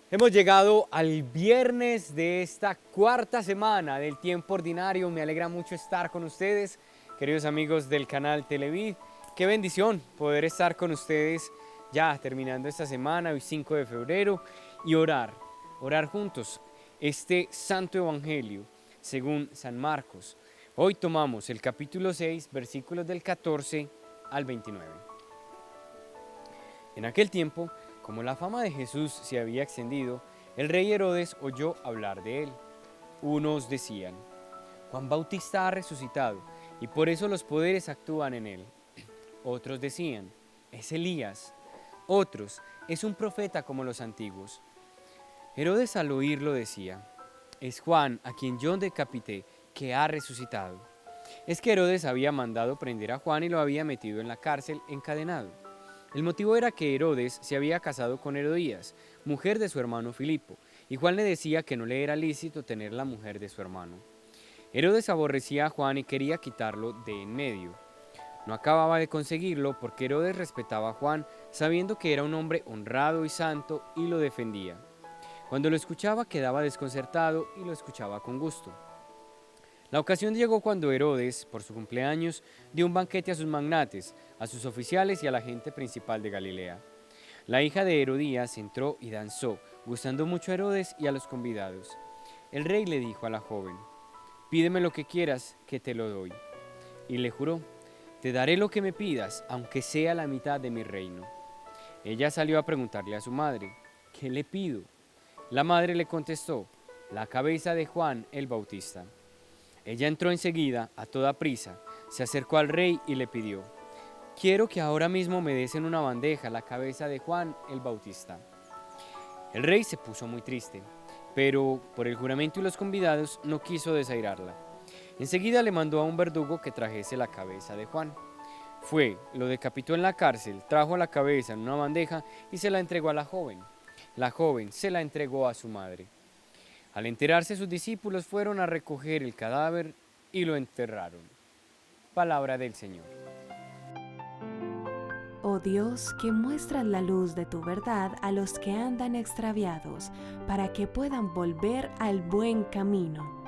Hemos llegado al viernes de esta cuarta semana del tiempo ordinario. Me alegra mucho estar con ustedes, queridos amigos del canal Televid. Qué bendición poder estar con ustedes ya terminando esta semana, hoy 5 de febrero, y orar juntos este santo evangelio según San Marcos. Hoy tomamos el capítulo 6, versículos del 14 al 29. En aquel tiempo, como la fama de Jesús se había extendido, el rey Herodes oyó hablar de él. Unos decían: Juan Bautista ha resucitado y por eso los poderes actúan en él. Otros decían: es Elías. Otros: es un profeta como los antiguos. Herodes al oírlo decía: es Juan, a quien yo decapité, que ha resucitado. Es que Herodes había mandado prender a Juan y lo había metido en la cárcel encadenado. El motivo era que Herodes se había casado con Herodías, mujer de su hermano Filipo, y Juan le decía que no le era lícito tener la mujer de su hermano. Herodes aborrecía a Juan y quería quitarlo de en medio. No acababa de conseguirlo porque Herodes respetaba a Juan, sabiendo que era un hombre honrado y santo, y lo defendía. Cuando lo escuchaba quedaba desconcertado y lo escuchaba con gusto. La ocasión llegó cuando Herodes, por su cumpleaños, dio un banquete a sus magnates, a sus oficiales y a la gente principal de Galilea. La hija de Herodías entró y danzó, gustando mucho a Herodes y a los convidados. El rey le dijo a la joven: pídeme lo que quieras, que te lo doy. Y le juró: te daré lo que me pidas, aunque sea la mitad de mi reino. Ella salió a preguntarle a su madre: ¿qué le pido? La madre le contestó: la cabeza de Juan el Bautista. Ella entró enseguida, a toda prisa, se acercó al rey y le pidió: quiero que ahora mismo me des en una bandeja la cabeza de Juan el Bautista. El rey se puso muy triste, pero por el juramento y los convidados no quiso desairarla. Enseguida le mandó a un verdugo que trajese la cabeza de Juan. Fue, lo decapitó en la cárcel, trajo la cabeza en una bandeja y se la entregó a la joven. La joven se la entregó a su madre. Al enterarse, sus discípulos fueron a recoger el cadáver y lo enterraron. Palabra del Señor. Oh Dios, que muestras la luz de tu verdad a los que andan extraviados, para que puedan volver al buen camino.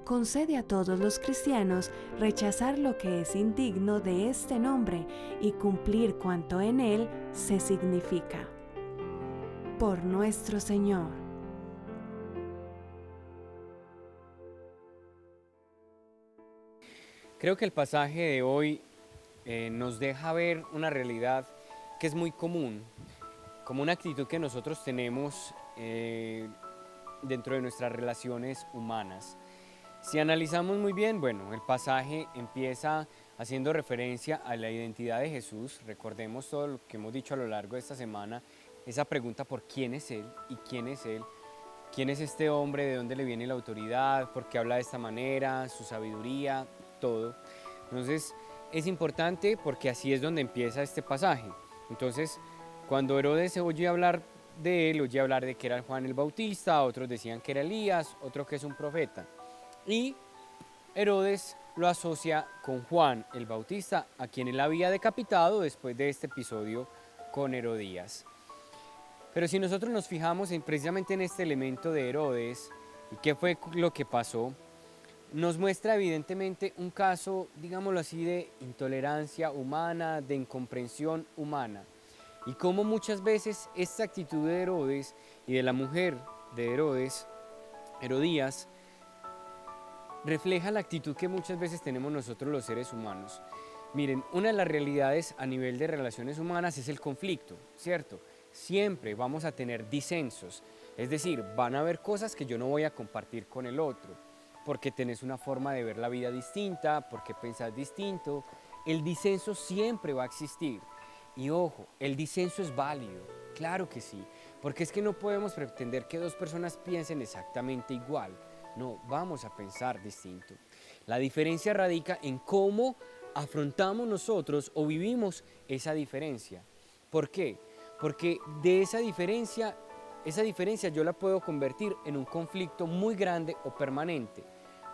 Concede a todos los cristianos rechazar lo que es indigno de este nombre y cumplir cuanto en él se significa. Por nuestro Señor. Creo que el pasaje de hoy nos deja ver una realidad que es muy común, como una actitud que nosotros tenemos dentro de nuestras relaciones humanas. Si analizamos muy bien, bueno, el pasaje empieza haciendo referencia a la identidad de Jesús. Recordemos todo lo que hemos dicho a lo largo de esta semana, esa pregunta por quién es Él y quién es Él. ¿Quién es este hombre? ¿De dónde le viene la autoridad? ¿Por qué habla de esta manera? ¿Su sabiduría? Todo. Entonces, es importante porque así es donde empieza este pasaje. Entonces, cuando Herodes se oye hablar de él, oye hablar de que era Juan el Bautista, otros decían que era Elías, otro que es un profeta. Y Herodes lo asocia con Juan el Bautista, a quien él había decapitado después de este episodio con Herodías. Pero si nosotros nos fijamos precisamente en este elemento de Herodes y qué fue lo que pasó, nos muestra evidentemente un caso, digámoslo así, de intolerancia humana, de incomprensión humana. Y cómo muchas veces esta actitud de Herodes y de la mujer de Herodes, Herodías, refleja la actitud que muchas veces tenemos nosotros los seres humanos. Miren, una de las realidades a nivel de relaciones humanas es el conflicto, ¿cierto? Siempre vamos a tener disensos, es decir, van a haber cosas que yo no voy a compartir con el otro, porque tenés una forma de ver la vida distinta, porque pensás distinto. El disenso siempre va a existir. Y ojo, el disenso es válido, claro que sí, porque es que no podemos pretender que dos personas piensen exactamente igual. No, vamos a pensar distinto. La diferencia radica en cómo afrontamos nosotros o vivimos esa diferencia. ¿Por qué? Porque de esa diferencia yo la puedo convertir en un conflicto muy grande o permanente.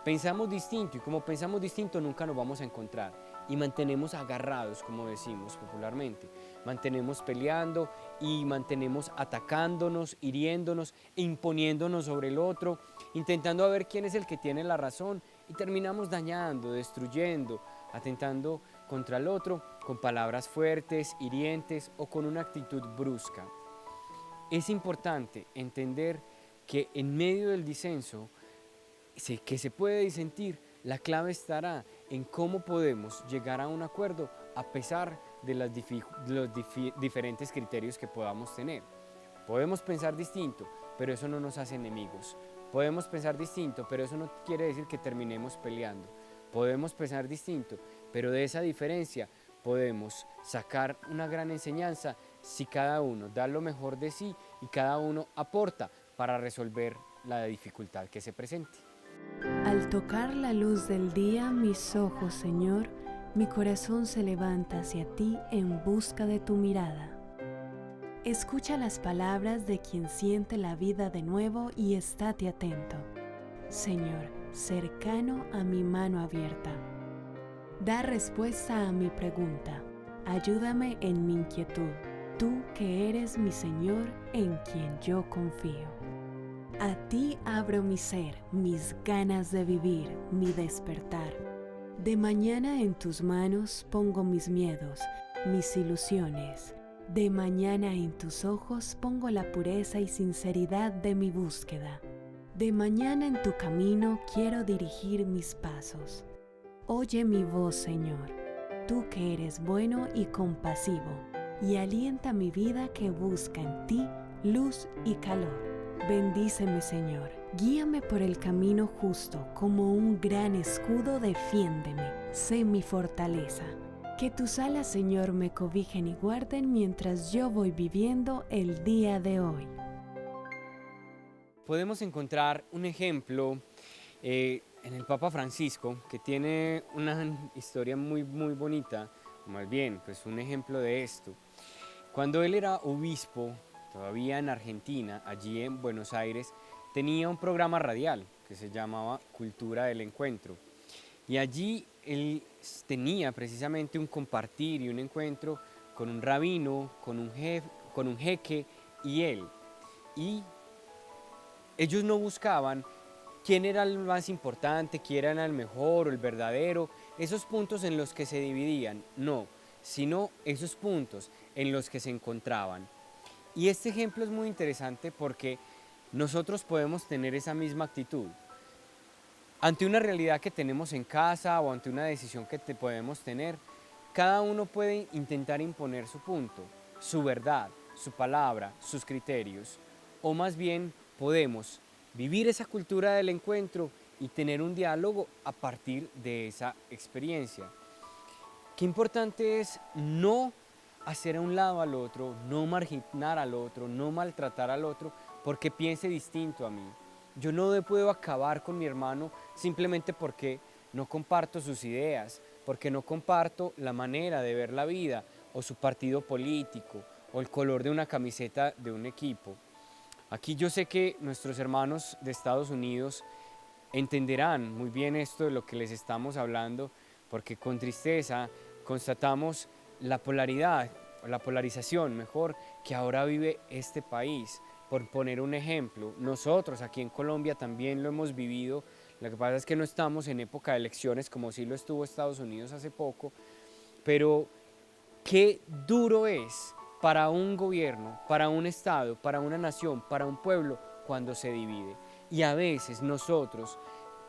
Pensamos distinto y como pensamos distinto nunca nos vamos a encontrar. y mantenemos agarrados, como decimos popularmente. Mantenemos peleando y mantenemos atacándonos, hiriéndonos e imponiéndonos sobre el otro, intentando ver quién es el que tiene la razón y terminamos dañando, destruyendo, atentando contra el otro con palabras fuertes, hirientes o con una actitud brusca. Es importante entender que en medio del disenso, que se puede disentir, la clave estará en cómo podemos llegar a un acuerdo a pesar de los diferentes criterios que podamos tener. Podemos pensar distinto, pero eso no nos hace enemigos. Podemos pensar distinto, pero eso no quiere decir que terminemos peleando. Podemos pensar distinto, pero de esa diferencia podemos sacar una gran enseñanza si cada uno da lo mejor de sí y cada uno aporta para resolver la dificultad que se presente. Al tocar la luz del día, mis ojos, Señor, mi corazón se levanta hacia ti en busca de tu mirada. Escucha las palabras de quien siente la vida de nuevo y estate atento, Señor, cercano a mi mano abierta. Da respuesta a mi pregunta. Ayúdame en mi inquietud, tú que eres mi Señor en quien yo confío. A ti abro mi ser, mis ganas de vivir, mi despertar. De mañana en tus manos pongo mis miedos, mis ilusiones. De mañana en tus ojos pongo la pureza y sinceridad de mi búsqueda. De mañana en tu camino quiero dirigir mis pasos. Oye mi voz, Señor, tú que eres bueno y compasivo, y alienta mi vida que busca en ti luz y calor. Bendíceme, Señor, guíame por el camino justo, como un gran escudo defiéndeme, sé mi fortaleza. Que tus alas, Señor, me cobijen y guarden mientras yo voy viviendo el día de hoy. Podemos encontrar un ejemplo en el Papa Francisco, que tiene una historia muy bonita, o más bien, pues un ejemplo de esto. Cuando él era obispo, todavía en Argentina, allí en Buenos Aires, tenía un programa radial que se llamaba Cultura del Encuentro. Y allí él tenía precisamente un compartir y un encuentro con un rabino, con un jeque y él. Y ellos no buscaban quién era el más importante, quién era el mejor o el verdadero, esos puntos en los que se dividían, no, sino esos puntos en los que se encontraban. Y este ejemplo es muy interesante porque nosotros podemos tener esa misma actitud. Ante una realidad que tenemos en casa o ante una decisión que podemos tener, cada uno puede intentar imponer su punto, su verdad, su palabra, sus criterios. O más bien podemos vivir esa cultura del encuentro y tener un diálogo a partir de esa experiencia. Qué importante es no hacer a un lado al otro, no marginar al otro, no maltratar al otro porque piense distinto a mí. Yo no puedo acabar con mi hermano simplemente porque no comparto sus ideas, porque no comparto la manera de ver la vida o su partido político o el color de una camiseta de un equipo. Aquí yo sé que nuestros hermanos de Estados Unidos entenderán muy bien esto de lo que les estamos hablando, porque con tristeza constatamos la polaridad, o la polarización mejor, que ahora vive este país. Por poner un ejemplo, nosotros aquí en Colombia también lo hemos vivido, lo que pasa es que no estamos en época de elecciones como sí lo estuvo Estados Unidos hace poco, pero qué duro es para un gobierno, para un estado, para una nación, para un pueblo cuando se divide. Y a veces nosotros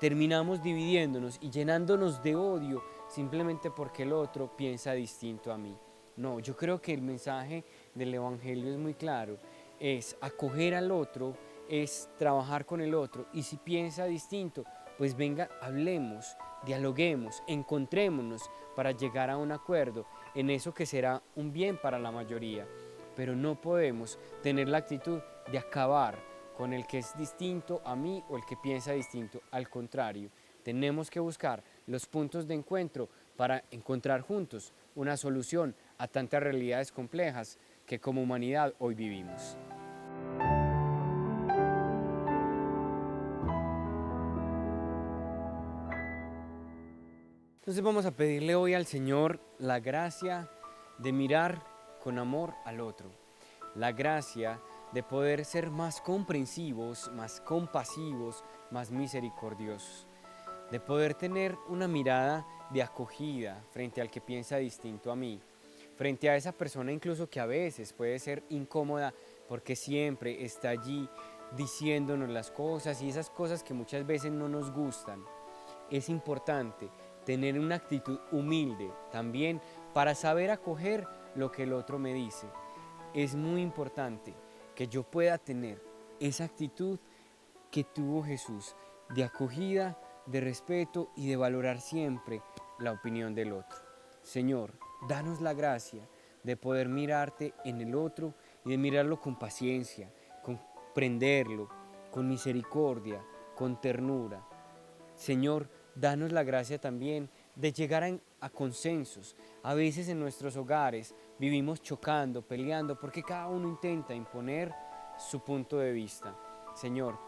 terminamos dividiéndonos y llenándonos de odio simplemente porque el otro piensa distinto a mí. No, yo creo que el mensaje del Evangelio es muy claro, es acoger al otro, es trabajar con el otro y si piensa distinto, pues venga, hablemos, dialoguemos, encontrémonos para llegar a un acuerdo en eso que será un bien para la mayoría. Pero no podemos tener la actitud de acabar con el que es distinto a mí o el que piensa distinto. Al contrario, tenemos que buscar los puntos de encuentro para encontrar juntos una solución a tantas realidades complejas que como humanidad hoy vivimos. Entonces vamos a pedirle hoy al Señor la gracia de mirar con amor al otro, la gracia de poder ser más comprensivos, más compasivos, más misericordiosos, de poder tener una mirada de acogida frente al que piensa distinto a mí, frente a esa persona incluso que a veces puede ser incómoda porque siempre está allí diciéndonos las cosas y esas cosas que muchas veces no nos gustan. Es importante tener una actitud humilde también para saber acoger lo que el otro me dice. Es muy importante que yo pueda tener esa actitud que tuvo Jesús, de acogida, de respeto y de valorar siempre la opinión del otro. Señor, danos la gracia de poder mirarte en el otro y de mirarlo con paciencia, comprenderlo, con misericordia, con ternura. Señor, danos la gracia también de llegar a consensos. A veces en nuestros hogares vivimos chocando, peleando, porque cada uno intenta imponer su punto de vista. Señor,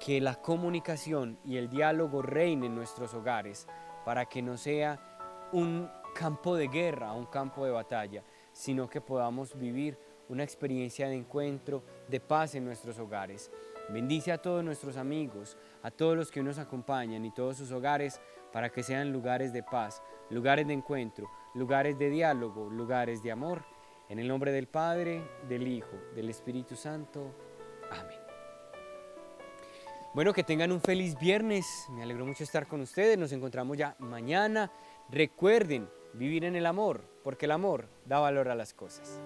que la comunicación y el diálogo reinen en nuestros hogares para que no sea un campo de guerra, un campo de batalla, sino que podamos vivir una experiencia de encuentro, de paz en nuestros hogares. Bendice a todos nuestros amigos, a todos los que nos acompañan y todos sus hogares para que sean lugares de paz, lugares de encuentro, lugares de diálogo, lugares de amor. En el nombre del Padre, del Hijo, del Espíritu Santo. Amén. Bueno, que tengan un feliz viernes. Me alegró mucho estar con ustedes. Nos encontramos ya mañana. Recuerden vivir en el amor, porque el amor da valor a las cosas.